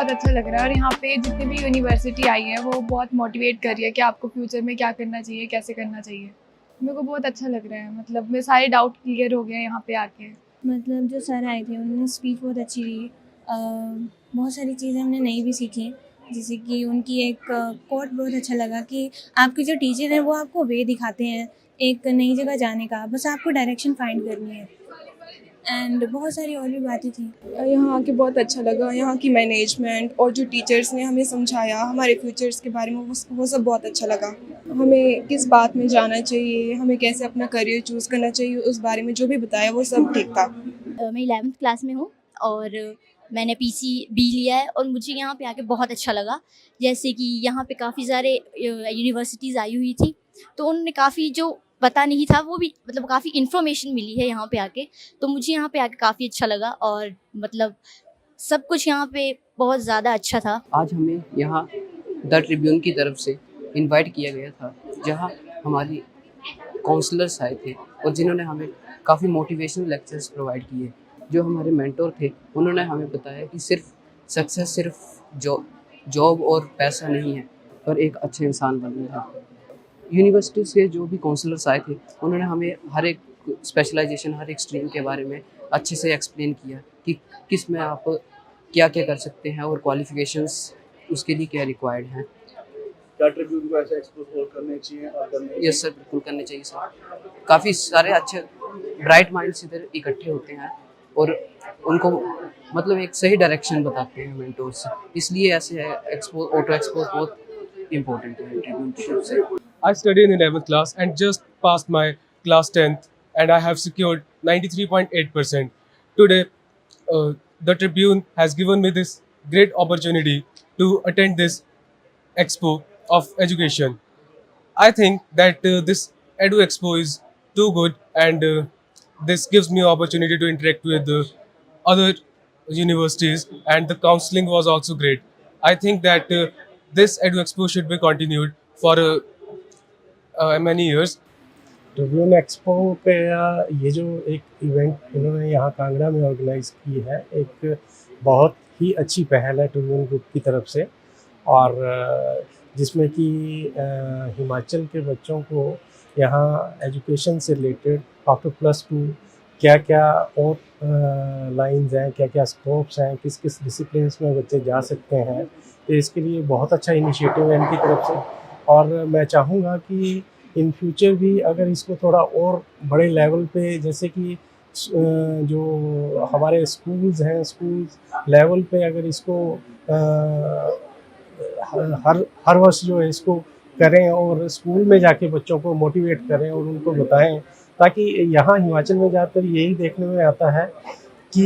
बहुत अच्छा लग रहा है और यहाँ पे जितनी भी यूनिवर्सिटी आई है वो बहुत मोटिवेट कर रही है कि आपको फ्यूचर में क्या करना चाहिए, कैसे करना चाहिए। मेरे को बहुत अच्छा लग रहा है, मतलब मेरे सारे डाउट क्लियर हो गए यहाँ पे आके। मतलब जो सर आए थे उन्होंने स्पीच बहुत अच्छी दी। बहुत सारी चीज़ें हमने नई भी सीखी, जैसे कि उनकी एक कोट बहुत अच्छा लगा कि आपके जो टीचर हैं वो आपको वे दिखाते हैं एक नई जगह जाने का, बस आपको डायरेक्शन फाइंड करनी है। एंड बहुत सारी और भी बातें थी। यहाँ आके बहुत अच्छा लगा। यहाँ की मैनेजमेंट और जो टीचर्स ने हमें समझाया हमारे फ्यूचर्स के बारे में, वो सब बहुत अच्छा लगा। हमें किस बात में जाना चाहिए, हमें कैसे अपना करियर चूज़ करना चाहिए, उस बारे में जो भी बताया वो सब ठीक था। मैं 11th क्लास में हूँ और मैंने पीसीबी लिया है और मुझे यहाँ पे आके बहुत अच्छा लगा। जैसे कि यहाँ पे काफ़ी सारे यूनिवर्सिटीज़ आई हुई थी, तो उन्होंने काफ़ी जो पता नहीं था वो भी मतलब काफ़ी इन्फॉर्मेशन मिली है यहाँ पे आके। तो मुझे यहाँ पे आके काफ़ी अच्छा लगा और मतलब सब कुछ यहाँ पे बहुत ज़्यादा अच्छा था। आज हमें यहाँ द ट्रिब्यून की तरफ से इनवाइट किया गया था, जहाँ हमारी काउंसलर्स आए थे और जिन्होंने हमें काफ़ी मोटिवेशनल लेक्चर्स प्रोवाइड किए। जो हमारे मेंटोर थे उन्होंने हमें बताया कि सक्सेस सिर्फ जॉब और पैसा नहीं है, पर एक अच्छे इंसान बनना है। यूनिवर्सिटी से जो भी काउंसलर्स आए थे उन्होंने हमें हर एक स्पेशलाइजेशन, हर एक स्ट्रीम के बारे में अच्छे से एक्सप्लेन किया कि किस में आप क्या क्या कर सकते हैं और क्वालिफिकेशंस उसके लिए क्या रिक्वायर्ड हैं। क्या ट्रिब्यून को ऐसे एक्सप्लोर करने चाहिए और करने चाहिए? यस सर, बिल्कुल करने चाहिए सर। काफ़ी सारे अच्छे ब्राइट माइंड्स इधर इकट्ठे होते हैं और उनको मतलब एक सही डायरेक्शन बताते हैं मेंटोर्स, इसलिए ऐसे ऑटो एक्सपोज बहुत इम्पोर्टेंट है ट्रिब्यून की तरफ से। I studied in 11th class and just passed my class 10th, and I have secured 93.8%. Today, the Tribune has given me this great opportunity to attend this expo of education. I think that this Edu Expo is too good, and this gives me opportunity to interact with other universities, and the counseling was also great. I think that this Edu Expo should be continued for many years. Tribune expo पे ये जो एक event इन्होंने यहाँ कांगड़ा में organise की है, एक बहुत ही अच्छी पहल है ट्रिब्यून ग्रुप की तरफ से। और जिसमें कि हिमाचल के बच्चों को यहाँ एजुकेशन से रिलेटेड आफ्टर +2 क्या क्या और लाइंस हैं, क्या क्या स्कोप्स हैं, किस किस डिसिप्लिन्स में बच्चे जा सकते हैं, तो इसके लिए बहुत अच्छा इनिशिएटिव है इनकी तरफ से। और मैं चाहूँगा कि इन फ्यूचर भी अगर इसको थोड़ा और बड़े लेवल पे, जैसे कि जो हमारे स्कूल्स हैं, स्कूल्स लेवल पे अगर इसको हर वर्ष जो है इसको करें और स्कूल में जाके बच्चों को मोटिवेट करें और उनको बताएं, ताकि यहाँ हिमाचल में ज़्यादातर यही देखने में आता है कि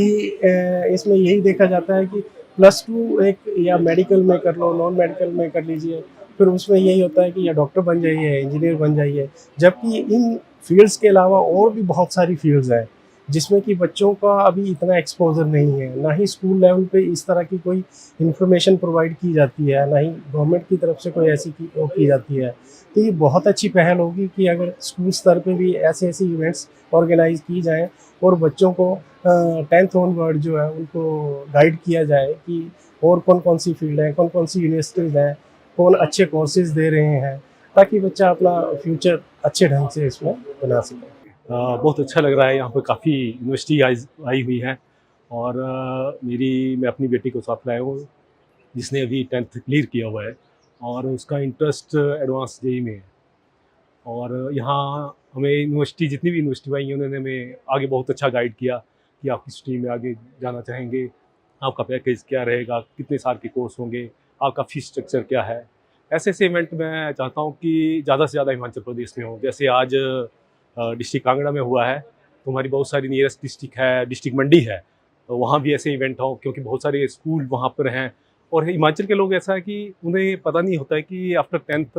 इसमें यही देखा जाता है कि +2 एक या मेडिकल में कर लो, नॉन मेडिकल में कर लीजिए, फिर उसमें यही होता है कि या डॉक्टर बन जाइए, इंजीनियर बन जाइए, जबकि इन फील्ड्स के अलावा और भी बहुत सारी फील्ड्स हैं जिसमें कि बच्चों का अभी इतना एक्सपोजर नहीं है, ना ही स्कूल लेवल पे इस तरह की कोई इन्फॉर्मेशन प्रोवाइड की जाती है, ना ही गवर्नमेंट की तरफ से कोई ऐसी की जाती है। तो ये बहुत अच्छी पहल होगी कि अगर स्कूल स्तर पे भी ऐसे ऐसे इवेंट्स ऑर्गेनाइज की जाएँ और बच्चों को 10th ऑनवर्ड जो है उनको गाइड किया जाए कि और कौन कौन सी फील्ड है, कौन कौन सी यूनिवर्सिटीज़ हैं, कौन अच्छे कोर्सेज दे रहे हैं, ताकि बच्चा अपना फ्यूचर अच्छे ढंग से इसमें बना सके। बहुत अच्छा लग रहा है। यहाँ पर काफ़ी यूनिवर्सिटी आई हुई है और मैं अपनी बेटी को साथ लाया हूँ जिसने अभी 10th क्लियर किया हुआ है और उसका इंटरेस्ट एडवांस जेई में है। और यहाँ हमें यूनिवर्सिटी, जितनी भी यूनिवर्सिटी आई हैं, उन्होंने हमें आगे बहुत अच्छा गाइड किया कि आप किस स्ट्रीम में आगे जाना चाहेंगे, आपका पैकेज क्या रहेगा, कितने साल के कोर्स होंगे, आपका फीस स्ट्रक्चर क्या है। ऐसे ऐसे इवेंट मैं चाहता हूँ कि ज़्यादा से ज़्यादा हिमाचल प्रदेश में हो। जैसे आज डिस्ट्रिक्ट कांगड़ा में हुआ है, तो हमारी बहुत सारी नियरेस्ट डिस्ट्रिक्ट है, डिस्ट्रिक्ट मंडी है, तो वहाँ भी ऐसे इवेंट हो, क्योंकि बहुत सारे स्कूल वहाँ पर हैं। और हिमाचल के लोग ऐसा है कि उन्हें पता नहीं होता है कि आफ्टर 10th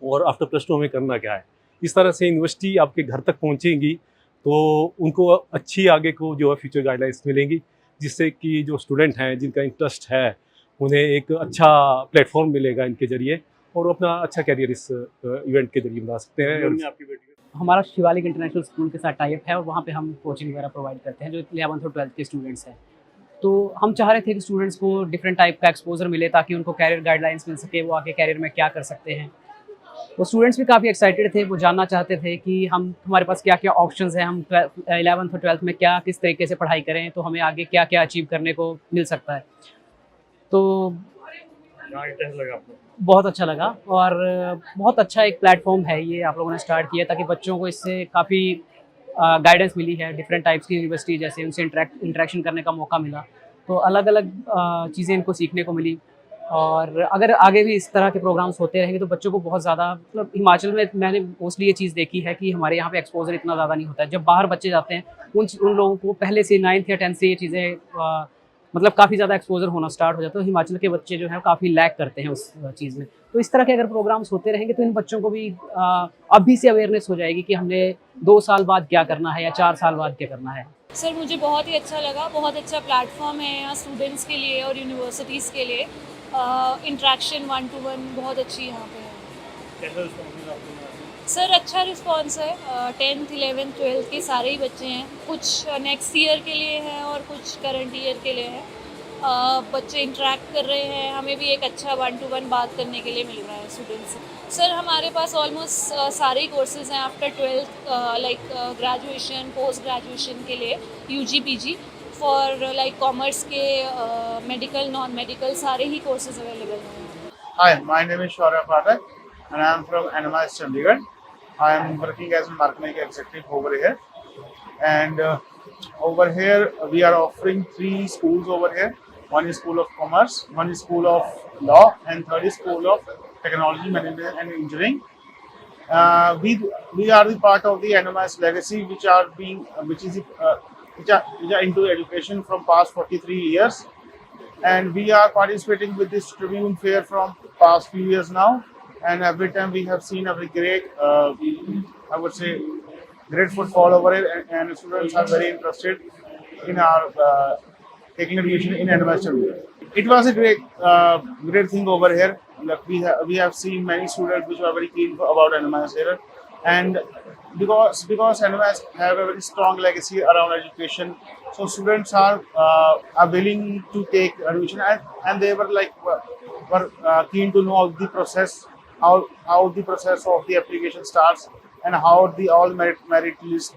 और आफ्टर +2 हमें करना क्या है। इस तरह से यूनिवर्सिटी आपके घर तक पहुँचेंगी तो उनको अच्छी आगे को जो है फ्यूचर गाइडलाइंस मिलेंगी, जिससे कि जो स्टूडेंट हैं जिनका इंटरेस्ट है उन्हें एक अच्छा प्लेटफॉर्म मिलेगा इनके ज़रिए और अपना अच्छा करियर इस इवेंट के जरिए बना सकते हैं। आपकी बेटी हमारा शिवालिक इंटरनेशनल स्कूल के साथ टाई अप है और वहाँ पे हम कोचिंग वगैरह प्रोवाइड करते हैं जो 11th और 12th के स्टूडेंट्स हैं। तो हम चाह रहे थे कि स्टूडेंट्स को डिफरेंट टाइप का एक्सपोजर मिले ताकि उनको कैरियर गाइडलाइंस मिल सके, वो आगे कैरियर में क्या कर सकते हैं। वो स्टूडेंट्स भी काफ़ी एक्साइटेड थे, वो जानना चाहते थे कि हमारे पास क्या क्या ऑप्शंस हैं, हम 11th और 12th में क्या किस तरीके से पढ़ाई करें तो हमें आगे क्या क्या अचीव करने को मिल सकता है। तो कैसा लगा आपको? बहुत अच्छा लगा और बहुत अच्छा एक प्लेटफॉर्म है ये आप लोगों ने स्टार्ट किया ताकि बच्चों को इससे काफ़ी गाइडेंस मिली है। डिफरेंट टाइप्स की यूनिवर्सिटी जैसे उनसे इंटरेक्शन करने का मौका मिला, तो अलग अलग चीज़ें इनको सीखने को मिली। और अगर आगे भी इस तरह के प्रोग्राम्स होते रहेंगे तो बच्चों को बहुत ज़्यादा, मतलब हिमाचल में मैंने मोस्टली ये चीज़ देखी है कि हमारे यहाँ पे एक्सपोजर इतना ज़्यादा नहीं होता है। जब बाहर बच्चे जाते हैं उन लोगों को पहले से 9th या 10th से ये चीज़ें मतलब काफ़ी ज़्यादा एक्सपोजर होना स्टार्ट हो जाता है। तो हिमाचल के बच्चे जो हैं काफ़ी लैक करते हैं उस चीज़ में। तो इस तरह के अगर प्रोग्राम्स होते रहेंगे तो इन बच्चों को भी अभी से अवेयरनेस हो जाएगी कि हमने 2 साल बाद क्या करना है या 4 साल बाद क्या करना है। सर मुझे बहुत ही अच्छा लगा, बहुत अच्छा प्लेटफॉर्म है यहाँ स्टूडेंट्स के लिए और यूनिवर्सिटीज़ के लिए। इंट्रैक्शन 1 to 1 बहुत अच्छी यहाँ पे है। कैसा रिस्पॉन्स मिला आपको? सर अच्छा रिस्पांस है। 10th 11th 12th के सारे ही बच्चे हैं, कुछ नेक्स्ट ईयर के लिए हैं और कुछ करंट ईयर के लिए हैं। बच्चे इंटरेक्ट कर रहे हैं, हमें भी एक अच्छा 1 to 1 बात करने के लिए मिल रहा है स्टूडेंट्स से। सर हमारे पास ऑलमोस्ट सारे ही कोर्सेज हैं after 12th, like graduation, post graduation के लिए UG PG for like commerce के, मेडिकल, नॉन मेडिकल सारे ही कोर्सेज अवेलेबल हैं। Hi, my name is Shaurya Pathak and I am from NMIS Chandigarh. I am working as a marketing executive over here, and over here we are offering 3 schools over here. One is School of Commerce, one is School of Law, and third is School of Technology, Management and Engineering. We are the part of the NMIS legacy, which are into education from past 43 years. And we are participating with this Tribune Fair from past few years now, and every time we have seen a very great, I would say, great footfall over it, and students are very interested in our taking admission in NMIS Chandigarh. It was a great thing over here. Like we have seen many students which are very keen about NMIS here, and because NMIS have a very strong legacy around education, so students are willing to take admission, and they were keen to know the process, how the process of the application starts, and how the all merit list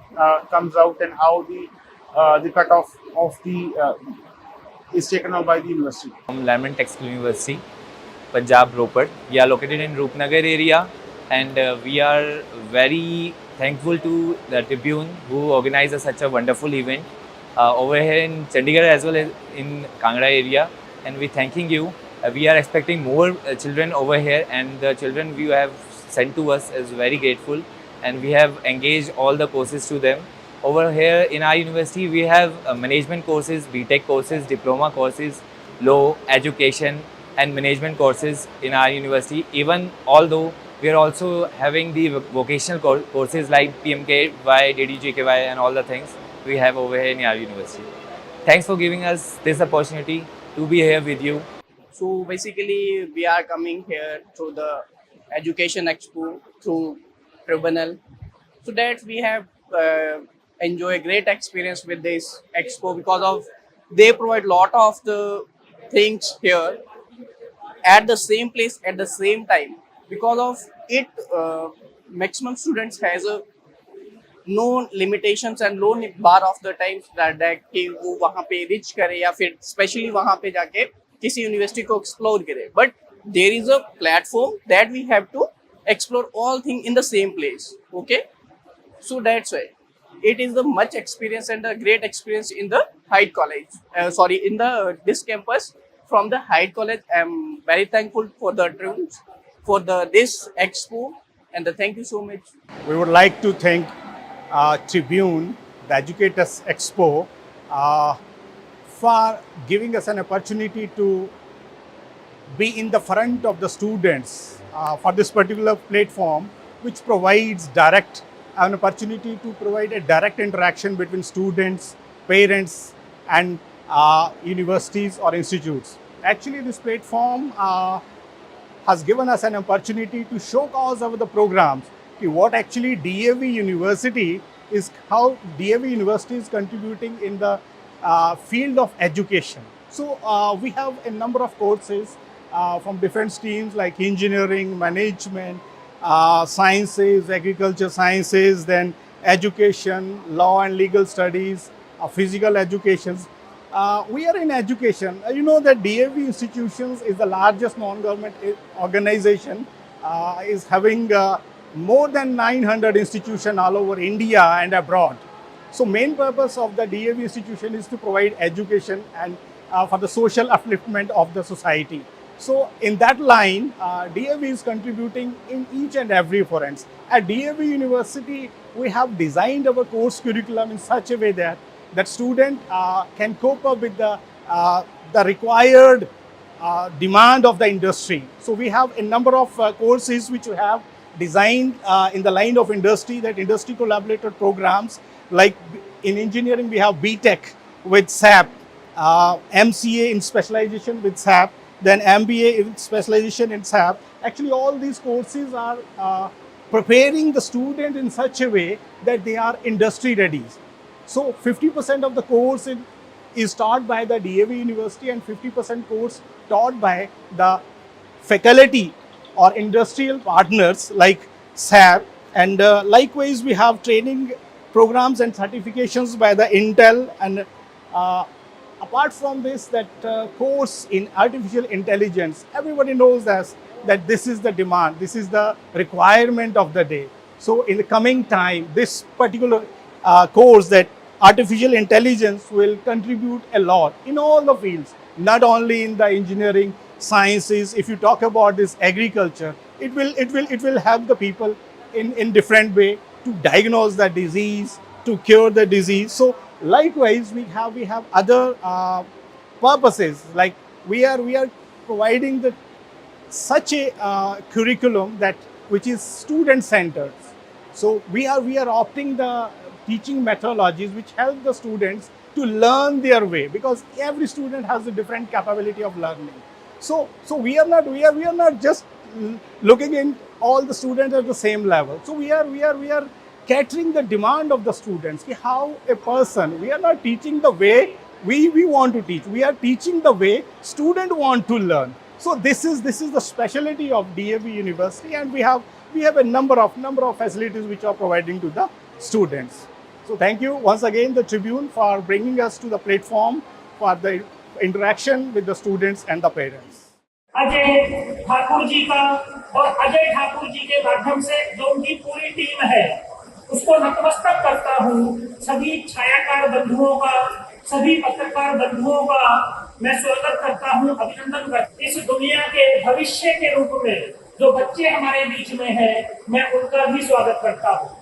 comes out, and how the cutoff of the is taken up by the university. From Lamont Textile University, Punjab, Ropar. We are located in Rupnagar area, and we are very thankful to the Tribune who organized such a wonderful event over here in Chandigarh as well as in Kangra area, and we thanking you. We are expecting more children over here, and the children you have sent to us is very grateful, and we have engaged all the courses to them. Over here in our university, we have management courses, BTech courses, diploma courses, law, education and management courses in our university. Even although we are also having the vocational courses like PMKY, DDJKY and all the things we have over here in our university. Thanks for giving us this opportunity to be here with you. So basically we are coming here through the Education Expo through Tribunal, so that we have enjoy a great experience with this expo, because of they provide lot of the things here at the same place at the same time. Because of it, maximum students has a no limitations and no bar of the times that कि वो वहाँ पे reach करे या फिर specially वहाँ पे जाके किसी university को explore करे. But there is a platform that we have to explore all things in the same place. Okay, so that's why it is the much experience and a great experience in the Hyde College. In this campus from the Hyde College. I am very thankful for the Tribunes for this expo, and thank you so much. We would like to thank Tribune, the Educators Expo, for giving us an opportunity to be in the front of the students for this particular platform, which provides an opportunity to provide a direct interaction between students, parents and universities or institutes. Actually, this platform has given us an opportunity to showcase over the programs what actually DAV University is, how DAV University is contributing in the field of education. So we have a number of courses from different streams like engineering, management, sciences, agriculture sciences, then education, law and legal studies, physical educations. We are in education. You know that DAV Institutions is the largest non-government organization, is having more than 900 institutions all over India and abroad. So main purpose of the DAV institution is to provide education and for the social upliftment of the society. So in that line, DAV is contributing in each and every forensic. At DAV University, we have designed our course curriculum in such a way that student can cope up with the required demand of the industry. So we have a number of courses which we have designed in the line of industry, that industry collaborator programs. Like in engineering, we have BTech with SAP, MCA in specialization with SAP, then MBA in specialization in SAP. Actually, all these courses are preparing the student in such a way that they are industry ready. So 50% of the course is taught by the DAV University and 50% course taught by the faculty or industrial partners like SAP. And likewise, we have training programs and certifications by the Intel. And apart from this, that course in artificial intelligence, everybody knows that this is the demand, this is the requirement of the day. So in the coming time, this particular course, that artificial intelligence, will contribute a lot in all the fields, not only in the engineering, sciences. If you talk about this agriculture, it will help the people in different way to diagnose the disease, to cure the disease. So likewise, we have other purposes, like we are providing such a curriculum that which is student centered. So we are opting the teaching methodologies which help the students to learn their way, because every student has a different capability of learning. So we are not just looking in all the students at the same level. So we are catering the demand of the students. How a person, we are not teaching the way we want to teach. We are teaching the way student want to learn. So this is the specialty of DAV University, and we have a number of facilities which are providing to the students. So thank you once again, the Tribune, for bringing us to the platform for the interaction with the students and the parents. Ajay Thakur ji का और अजय ठाकुर जी के माध्यम से जो उनकी पूरी team है उसको नतमस्तक करता हूँ। सभी छायाकार बंधुओं का, सभी पत्रकार बंधुओं का मैं स्वागत करता हूँ, अभिनंदन करता। इस दुनिया के भविष्य के रूप में जो बच्चे हमारे बीच में हैं, मैं उनका भी स्वागत करता हूँ।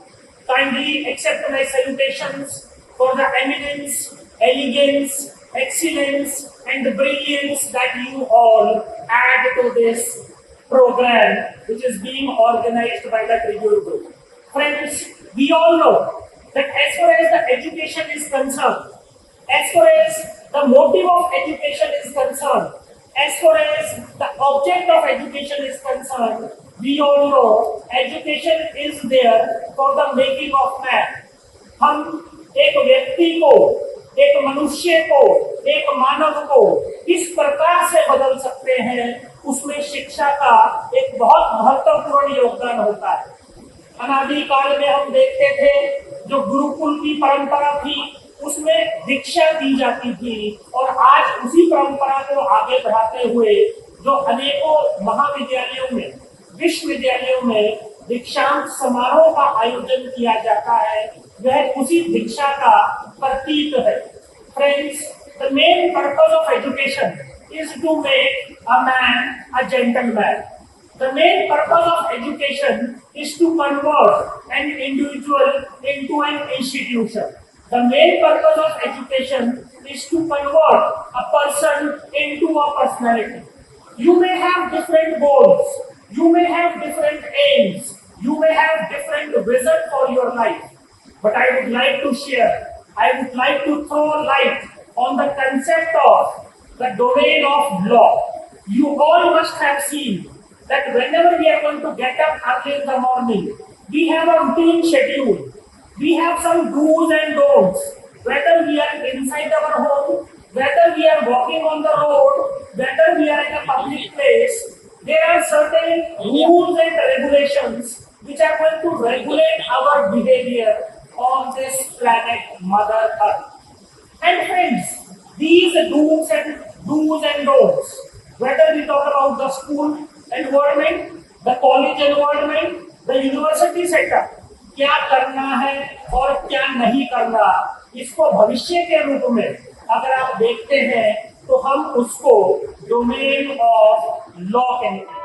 Kindly accept my salutations for the eminence, elegance, excellence and brilliance that you all add to this program which is being organized by the Tribune Group. Friends, we all know that as far as the education is concerned, as far as the motive of education is concerned, as far as the object of education is concerned, we all know education is there for the making of man. हम एक व्यक्ति को, एक मनुष्य को, एक मानव को किस प्रकार से बदल सकते हैं, उसमें शिक्षा का एक बहुत महत्वपूर्ण योगदान होता है। अनादिकाल में हम देखते थे जो गुरुकुल की परंपरा थी उसमें दीक्षा दी जाती थी, और आज उसी परंपरा को आगे बढ़ाते हुए जो अनेकों महाविद्यालयों में, विश्वविद्यालयों में दीक्षांत समारोह का आयोजन किया जाता है, वह उसी दीक्षा का प्रतीक है। Friends, the main purpose of education is to make a man a gentleman. The main purpose of education is to convert an individual into an institution. The main purpose of education is to convert a person into a personality. You may have different goals, you may have different aims, you may have different vision for your life, but I would like to share, I would like to throw light on the concept of the domain of law. You all must have seen that whenever we are going to get up early in the morning, we have a routine schedule. We have some do's and don'ts. whether we are inside our home, whether we are walking on the road, whether we are in a public place, there are certain rules and regulations which are going to regulate our behavior on this planet Mother Earth. And friends, these do's and don'ts, whether we talk about the school environment, the college environment, the university sector, क्या करना है और क्या नहीं करना, इसको भविष्य के रूप में अगर आप देखते हैं तो हम उसको डोमेन ऑफ लॉ कहेंगे।